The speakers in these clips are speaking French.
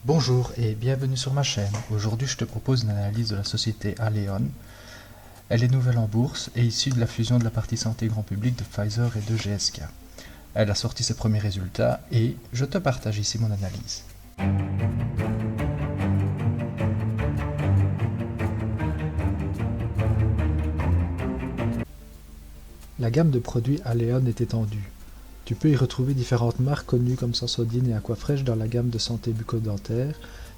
Bonjour et bienvenue sur ma chaîne. Aujourd'hui je te propose une analyse de la société Aleon. Elle est nouvelle en bourse et issue de la fusion de la partie santé grand public de Pfizer et de GSK. Elle a sorti ses premiers résultats et je te partage ici mon analyse. La gamme de produits Aleon est étendue. Tu peux y retrouver différentes marques connues comme Sensodyne et Aquafresh dans la gamme de santé bucco-dentaire,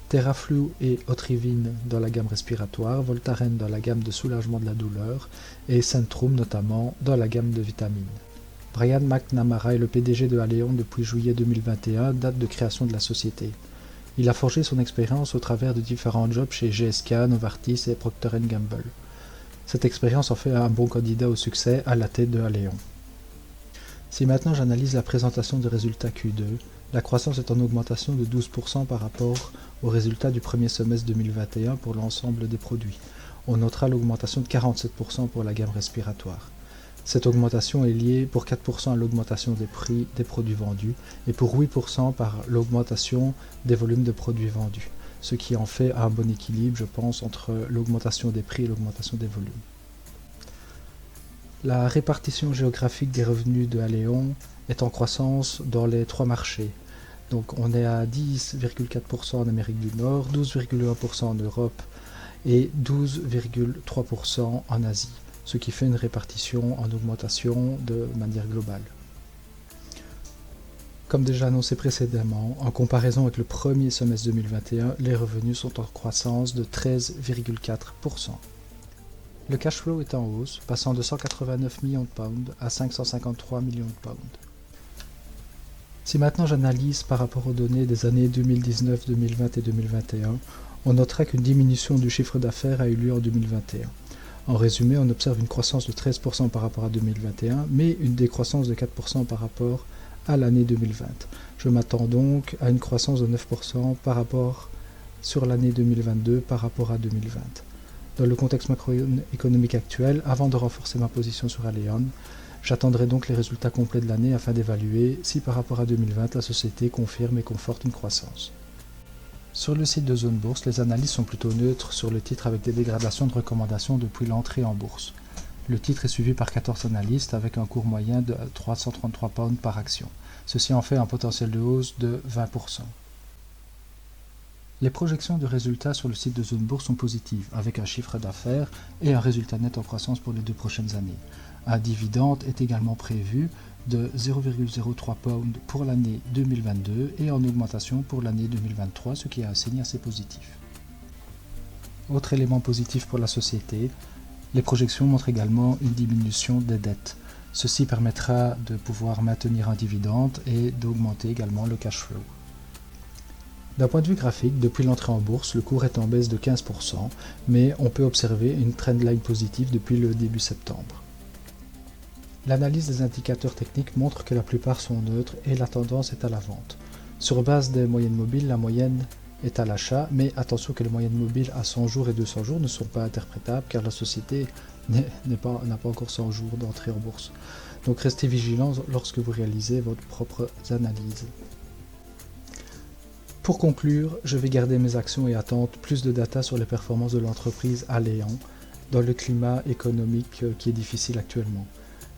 Theraflu et Otrivine dans la gamme respiratoire, Voltaren dans la gamme de soulagement de la douleur et Centrum notamment dans la gamme de vitamines. Brian McNamara est le PDG de Aleon depuis juillet 2021, date de création de la société. Il a forgé son expérience au travers de différents jobs chez GSK, Novartis et Procter & Gamble. Cette expérience en fait un bon candidat au succès à la tête de Aleon. Si maintenant j'analyse la présentation des résultats Q2, la croissance est en augmentation de 12% par rapport aux résultats du premier semestre 2021 pour l'ensemble des produits. On notera l'augmentation de 47% pour la gamme respiratoire. Cette augmentation est liée pour 4% à l'augmentation des prix des produits vendus et pour 8% par l'augmentation des volumes de produits vendus, ce qui en fait un bon équilibre, je pense, entre l'augmentation des prix et l'augmentation des volumes. La répartition géographique des revenus de Aleon est en croissance dans les trois marchés. Donc on est à 10,4% en Amérique du Nord, 12,1% en Europe et 12,3% en Asie, ce qui fait une répartition en augmentation de manière globale. Comme déjà annoncé précédemment, en comparaison avec le premier semestre 2021, les revenus sont en croissance de 13,4%. Le cash flow est en hausse, passant de 189 millions de pounds à 553 millions de pounds. Si maintenant j'analyse par rapport aux données des années 2019, 2020 et 2021, on notera qu'une diminution du chiffre d'affaires a eu lieu en 2021. En résumé, on observe une croissance de 13% par rapport à 2021, mais une décroissance de 4% par rapport à l'année 2020. Je m'attends donc à une croissance de 9% par rapport sur l'année 2022 par rapport à 2020. Dans le contexte macroéconomique actuel, avant de renforcer ma position sur Aleon, j'attendrai donc les résultats complets de l'année afin d'évaluer si par rapport à 2020 la société confirme et conforte une croissance. Sur le site de Zone Bourse, les analyses sont plutôt neutres sur le titre avec des dégradations de recommandations depuis l'entrée en bourse. Le titre est suivi par 14 analystes avec un cours moyen de 333 pounds par action. Ceci en fait un potentiel de hausse de 20%. Les projections de résultats sur le site de Zone Bourse sont positives, avec un chiffre d'affaires et un résultat net en croissance pour les 2 prochaines années. Un dividende est également prévu de 0,03 pounds pour l'année 2022 et en augmentation pour l'année 2023, ce qui est un signe assez positif. Autre élément positif pour la société, les projections montrent également une diminution des dettes. Ceci permettra de pouvoir maintenir un dividende et d'augmenter également le cash flow. D'un point de vue graphique, depuis l'entrée en bourse, le cours est en baisse de 15%, mais on peut observer une trendline positive depuis le début septembre. L'analyse des indicateurs techniques montre que la plupart sont neutres et la tendance est à la vente. Sur base des moyennes mobiles, la moyenne est à l'achat, mais attention que les moyennes mobiles à 100 jours et 200 jours ne sont pas interprétables car la société n'a pas encore 100 jours d'entrée en bourse. Donc restez vigilants lorsque vous réalisez votre propre analyse. Pour conclure, je vais garder mes actions et attendre plus de data sur les performances de l'entreprise Aleon dans le climat économique qui est difficile actuellement.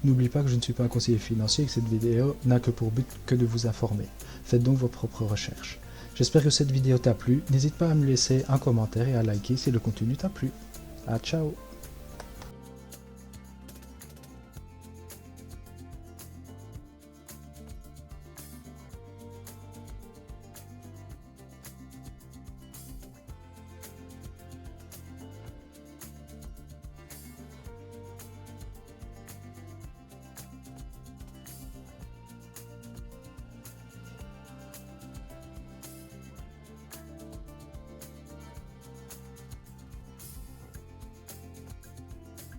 N'oublie pas que je ne suis pas un conseiller financier et que cette vidéo n'a que pour but que de vous informer. Faites donc vos propres recherches. J'espère que cette vidéo t'a plu. N'hésite pas à me laisser un commentaire et à liker si le contenu t'a plu. Ciao.